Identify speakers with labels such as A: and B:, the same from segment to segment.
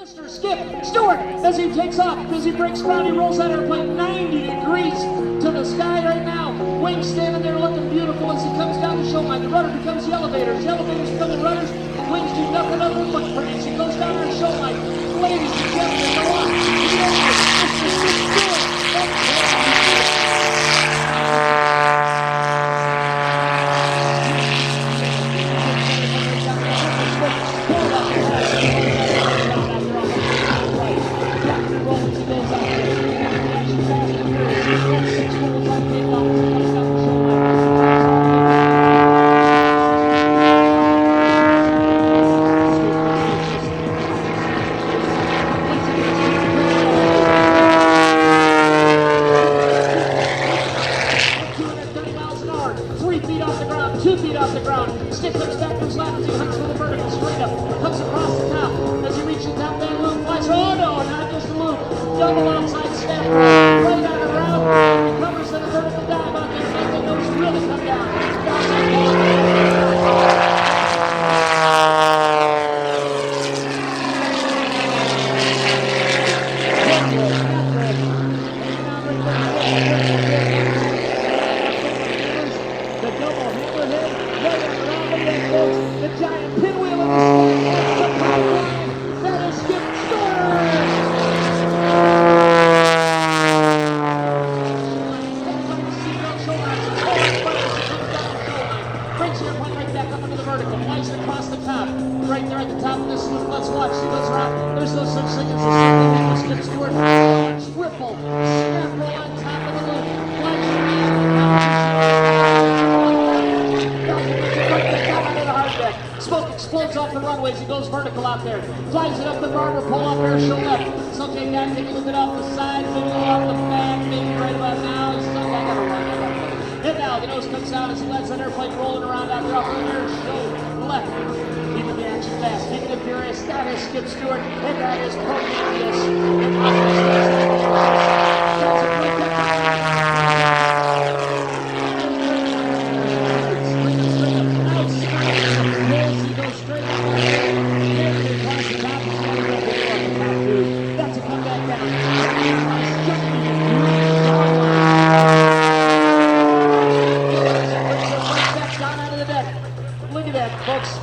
A: Mr. Skip Stewart, as he takes off, as he breaks ground, he rolls that airplane 90 degrees to the sky right now. Wings standing there looking beautiful as he comes down the show line. The rudder becomes the elevators. The elevators become the rudders. Wings do nothing other than look pretty. As he goes down the show line. Ladies and gentlemen, go on. Mr. Skip Stewart. Flies it up the barber pole off Airshow left. It's okay, guys, take a look at off the side, maybe off the back, maybe right about now. He's still got to run. And now the nose comes out as he lets that airplane rolling around out there off the Airshow left. Keeping the action fast, keeping it furious. That is Skip Stewart, and that is Cornelius.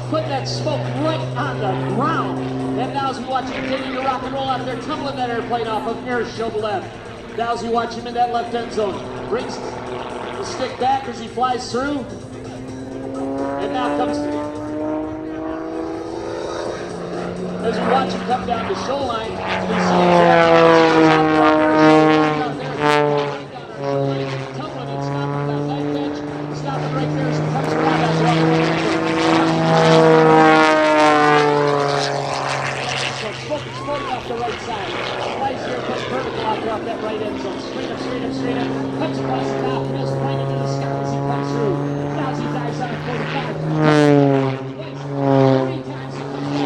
A: Putting that smoke right on the ground. And now as we watch him continue to rock and roll out there, tumbling that airplane off of Airshow left. Now as we watch him in that left end zone, brings the stick back as he flies through. And now comes, as we watch him come down the show line, we see tumbling and stopping that light bench, stopping right there as he comes around that rock. Off the right side. Flies here, puts vertical out there off that right end zone. Straight up, straight up, straight up. Cuts across the top, goes right into the sky as he comes through. Now as he dives out of 45. Three times he comes back.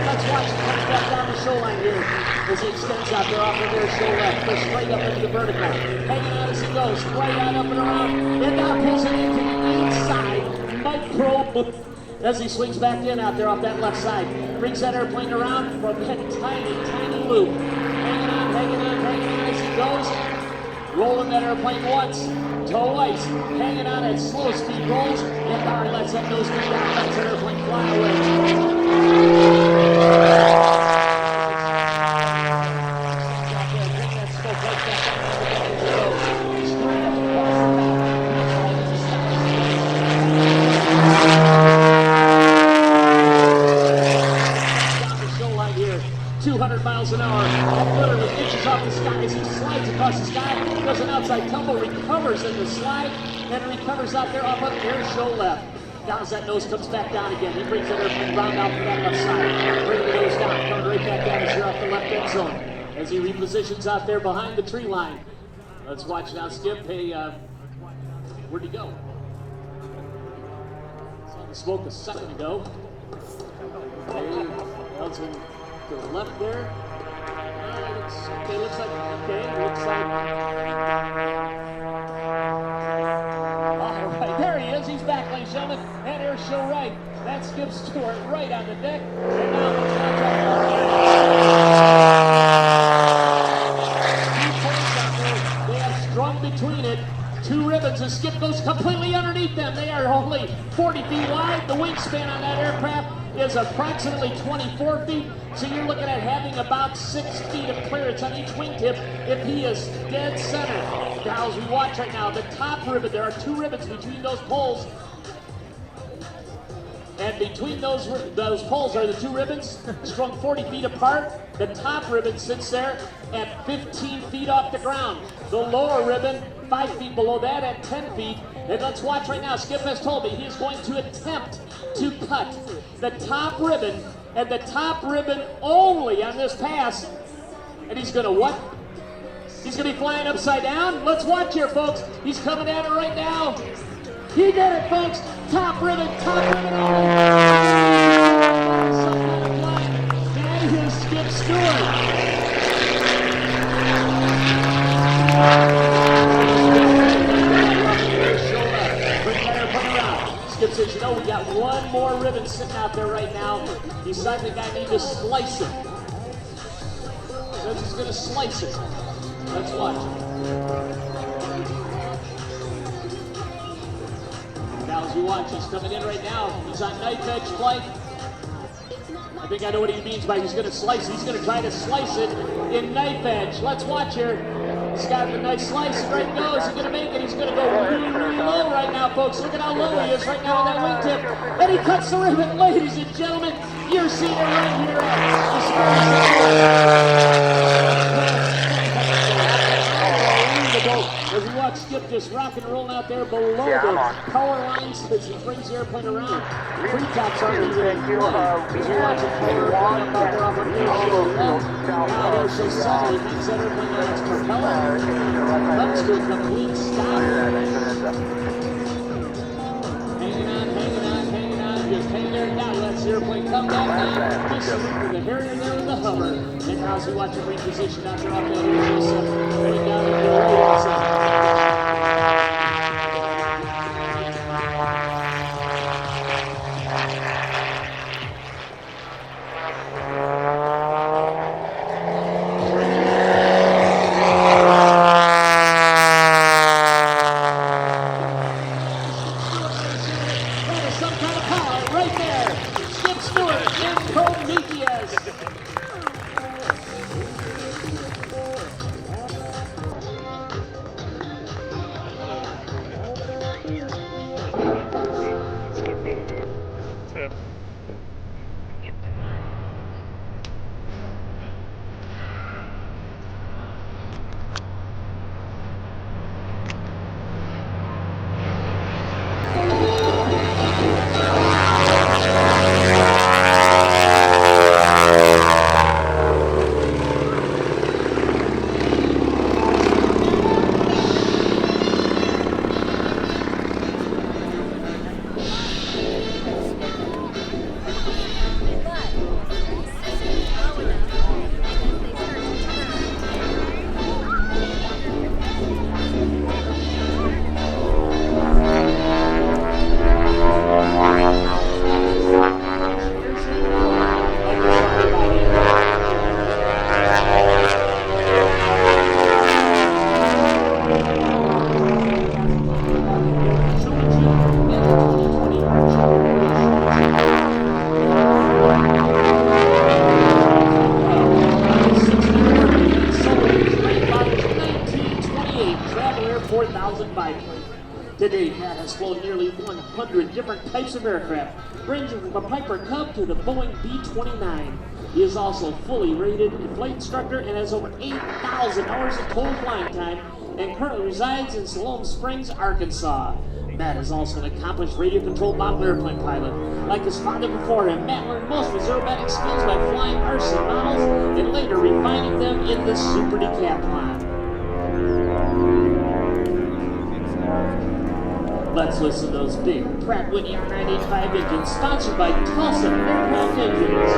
A: Let's watch him come back down the show line here as he extends out there off of their show left. Goes straight up into the vertical. Hanging out as he goes, right out up and around. And now pulls it into the inside. Micro as he swings back in out there off that left side. Brings that airplane around for that tiny, tiny loop. Hanging on, hanging on, hanging on as he goes. Rolling that airplane once, twice. Hanging on at slow speed rolls. And Barry lets that nose go down. Lets that airplane fly away. Miles an hour, and literally inches off the sky as he slides across the sky, does an outside tumble, recovers in the slide, and recovers out there off of Airshow left. Now as that nose comes back down again, he brings that airplane round out to that left side, bringing the nose down, coming right back down as you're off the left end zone, as he repositions out there behind the tree line. Let's watch now, Skip. Hey, where'd he go? Saw the smoke a second ago. Hey, Nelson to the left there. Looks like, all right. show right. That skips Stewart right on the deck. And now the contract out there. They have strung between it. 2 ribbons. The skip goes completely underneath them. They are only 40 feet wide. The wingspan on that aircraft is approximately 24 feet. So you're looking at having about 6 feet of clearance on each wingtip if he is dead center. Now as we watch right now, the top ribbon, there are 2 ribbons between those poles. And between those poles are the 2 ribbons, strung 40 feet apart. The top ribbon sits there at 15 feet off the ground. The lower ribbon, 5 feet below that at 10 feet. And let's watch right now. Skip has told me he is going to attempt to cut the top ribbon and the top ribbon only on this pass. And he's going to what? He's going to be flying upside down. Let's watch here, folks. He's coming at it right now. He did it, folks. Top ribbon only. And here's Skip Stewart. Skip says, you know, we got 1 more ribbon sitting out there right now. He decided the guy needs to slice it. Says he's going to slice it. Let's watch. Now as we watch, he's coming in right now. He's on knife edge flight. I think I know what he means by he's going to slice it. He's going to try to slice it in knife edge. Let's watch here. He's got the nice slice, and right goes. He's going to make it. He's going to go really, really low right now, folks. Look at how low he is right now on that wingtip. And he cuts the ribbon. Ladies and gentlemen, you're seeing it right here. As we watch Skip just rock and roll out there below the power lines as he brings the airplane around. Pre-tops are really good. As we watch it power out there off of Airshow left. Now Airshow suddenly makes that airplane on its propeller. Comes to a complete stop. Hanging on. Just hang there down. Let's the airplane come back down. Just with the Harrier there with the hover. And now as we watch it reposition out there off that Airshow set. Going down into the Today, Matt has flown nearly 100 different types of aircraft, ranging from a Piper Cub to the Boeing B-29. He is also fully rated flight instructor and has over 8,000 hours of total flying time and currently resides in Siloam Springs, Arkansas. Matt is also an accomplished radio-controlled model airplane pilot. Like his father before him, Matt learned most of his aerobatic skills by flying RC models and later refining them in the Super Decathlon. Let's listen to those big Pratt Whitney R985 engines sponsored by Tulsa Aircraft Engines.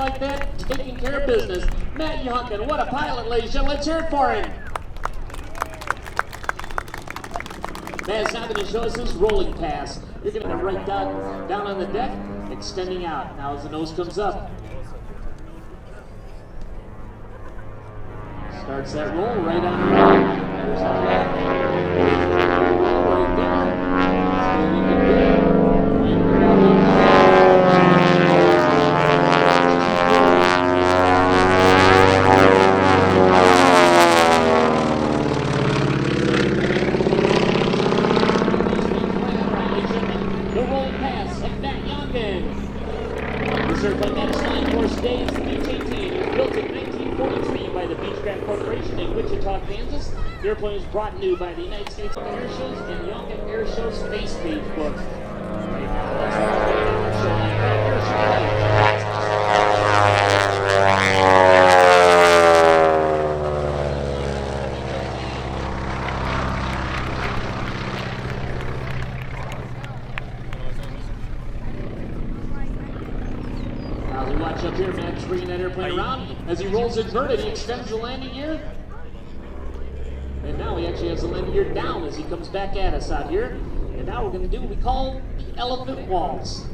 A: like that, taking care of business. Matt Younkin, what a pilot, ladies and gentlemen. Let's hear it for him. Matt's now going to show us his rolling pass. You're going to go right down on the deck, extending out. Now as the nose comes up. Starts that roll right on the right. There's the track. Right there. Still looking good. The roll pass of Matt Younkin. Reserved by Matt Stein, course days, the Beech 18, built in 1943 by the Beechcraft Corporation in Wichita, Kansas. The airplane was brought new by the United States Airshows and Younkin Airshow Space Page book. Right now, that's the Airshow. Now as we watch up here, Matt's bringing that airplane around. As he rolls inverted, he extends the landing gear. And now he actually has the landing gear down as he comes back at us out here. And now we're going to do what we call the elephant waltz.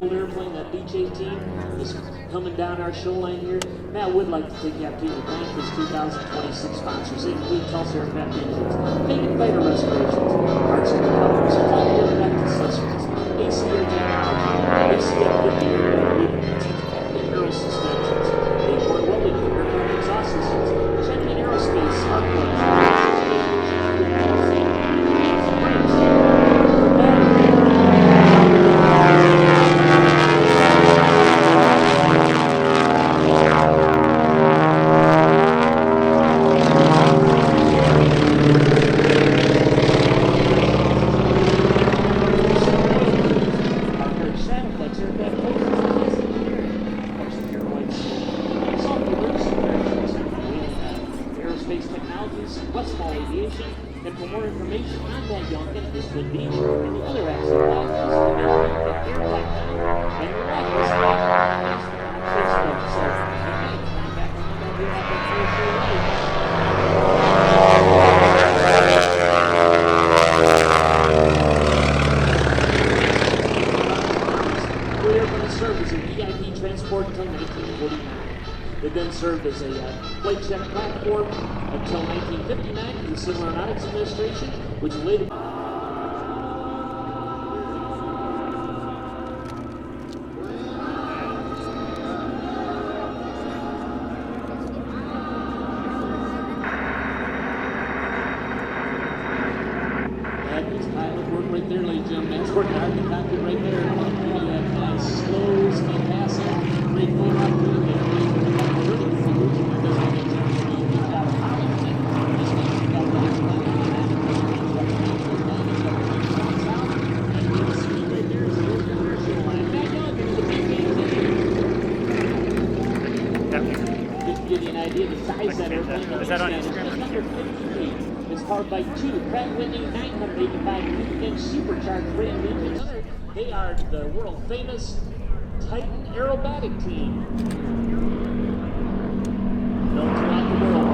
A: Airplane, that Beech 18 is coming down our shoreline here. Matt would like to take the opportunity to thank his 2026 sponsors, including Tulsa Aircraft Engines, Canadian Fighter Restorations, Parts and Colors, Quality Aircraft Accessories, AC Air Technology, ACF 50 Air Aero Suspensions, Airborne Welding, Aircraft Exhaust Systems, Champion Aerospace, Arclight, and for more information on that Younkin, this would Beech, and the other accident at Aerobatic and Miraculous on Facebook. So you can contact them about your We're going to serve as a VIP transport until 1949. It then served as a flight check platform until 1959 for the Civil Aeronautics Administration, which later... That's pilot work right there, ladies and gentlemen. That's working out the cockpit right there. That slow, smooth passing, great full out through there. Give you an idea of the size of that airplane.
B: Is that on Instagram?
A: Just under 50 feet. It's powered by two Pratt & Whitney 985 supercharged Ram engines. They are the world famous Titan Aerobatic team. Known throughout the world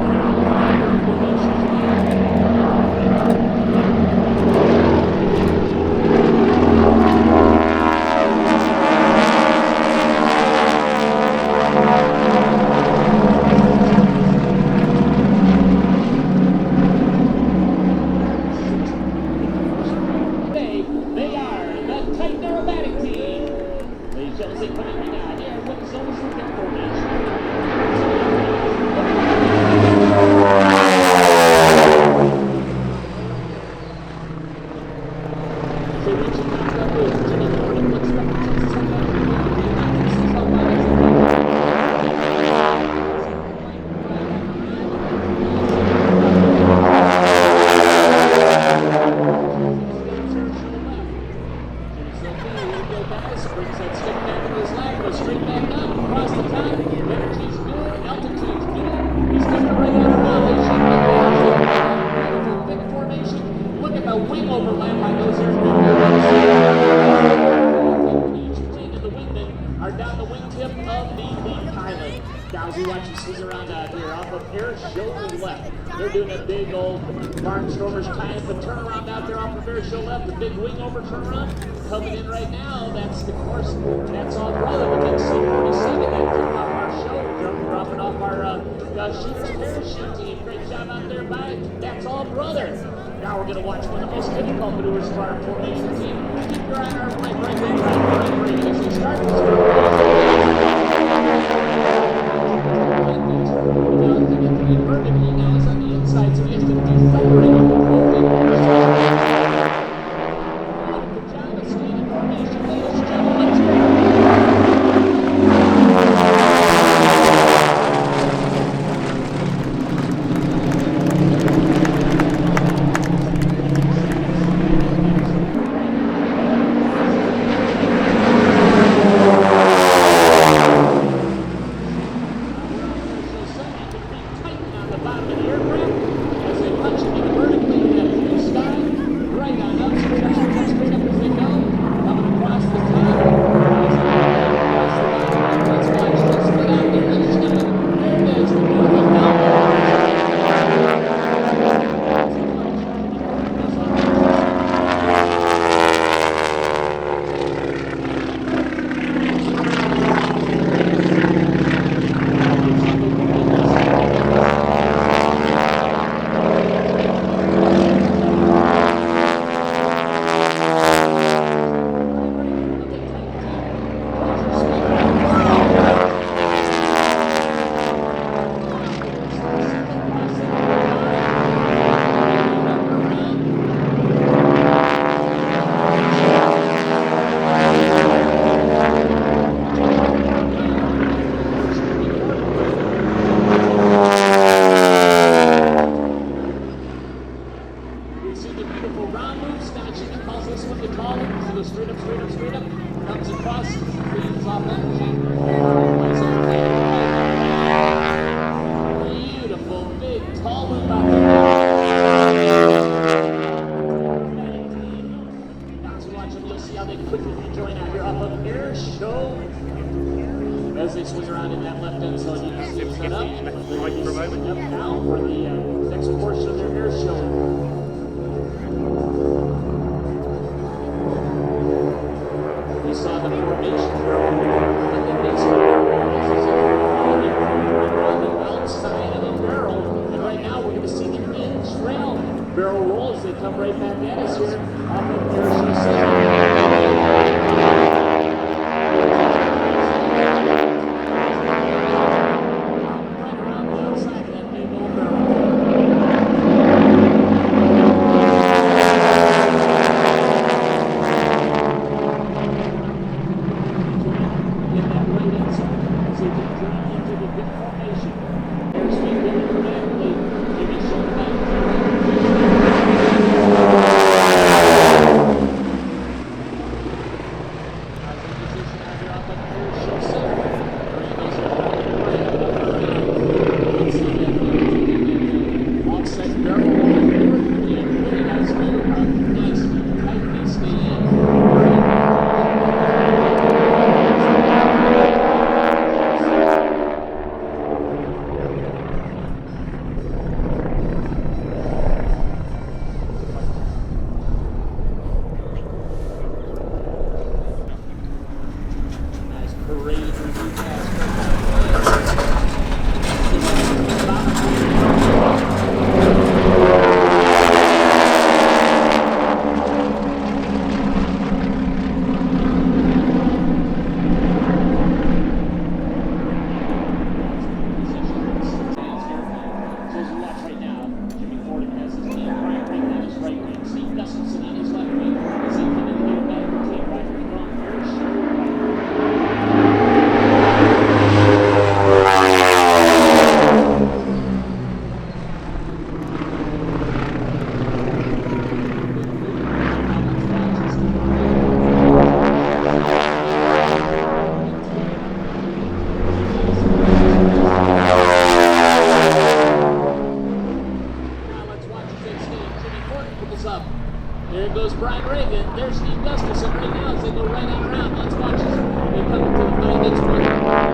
A: for They are the Titan Aerobatic team. Ladies and gentlemen, coming right now. Here, what is always looking for me. So reaching back up with Jimmy Gordon, looks like brings that stick back to his leg, goes straight back up, across the top. Energy's good, altitude's good. He's coming right up now. Formation. Look at the wing overlap on those airplanes. of the main pilot. Now as we watch you swing around out here off of Airshow left. They're doing a big old barnstormers kind of a turnaround out there off of Airshow left. The big wing over turnaround coming in right now. That's the course. That's all brother. The big C-47 that came off our show. Dropping off our shooter's parachute team. Great job out there by That's All Brother. Now we're going to watch one of the most difficult maneuvers for our formation team. Keep your eye on our right wing, as they start to vertically now is on the inside, so he has to decelerate a little bit. Good job of skating formation, ladies and gentlemen. As they swing around in that left end zone, you can see set up. Now for the next portion of their air show. We saw the formation on the outside of the barrel, and right now we're going to see the in-trail barrel roll as they come right back at us here off of Airshow 7. There goes Brian Reagan. There's Steve Gustafson right now as they go right on around. Let's watch as they come into the 9-inch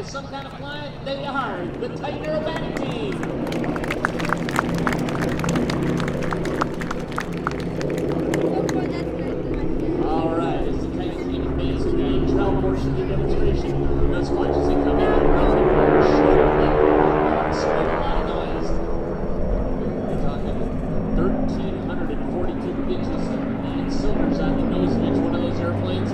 A: with some kind of flying? They are the Titan Aerobatic team. All right, as the Titans make advance to the trail portion of the demonstration, let's watch as they come in. Smoke a lot of noise. We're talking 1,342 Beeches and cylinders on the nose of each one of those airplanes.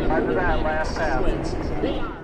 B: After that last half.
A: They are